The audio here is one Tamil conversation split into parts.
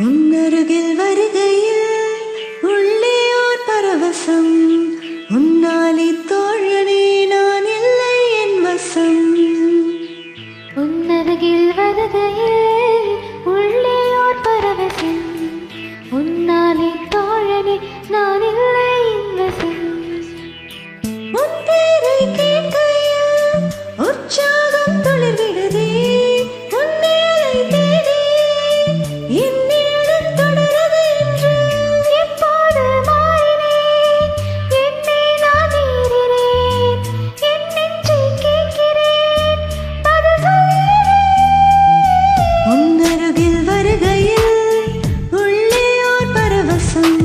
உன்னருகில் வருகையில் உள்ளே ஓர் பரவசம். உன்னாலி தோழனே நான் இல்லை என் வசம். உன்னருகில் வருகையில் உள்ளே ஓர் பரவசம். உன்னாலி தோழனே நான் இல்லை என் வசம். உன் பேரை கேட்கையில் உற்சாகம் துளிர்விடுதே. உன் நேரை தேடி என் நேரம் தொடரது என்று எப்போது மாறினேன், என்னை நான் மீறினேன். என் நெஞ்சை கேட்கிறேன், பதில் சொல்கிறேன். உன்னருகில் வருகையில் உள்ளே ஓர் பரவசம்.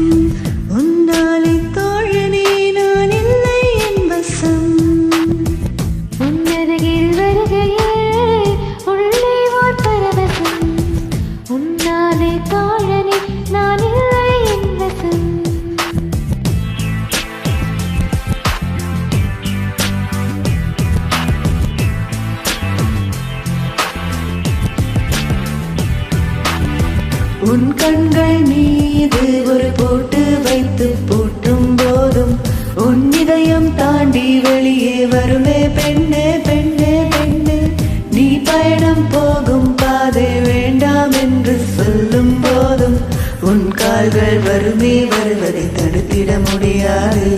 உன்னாலே தோழனே நான் இல்லை என் வசம். உன்னருகில் வருகையில் உள்ளே ஓர் பரவசம். உன்னாலே தோழனே நான் இல்லை என் வசம். உன் கண்கள் மீது ஒரு போட்டு வைத்து போற்றும் போதும் உன் இதயம் தாண்டி வெளியே வருமே பெண்ணே பெண்ணே பெண்ணே. நீ பயணம் போகும் பாதை வேண்டாம் என்று சொல்லும் போதும் உன் கால்கள் வருமே வருவதை தடுத்திட முடியாது.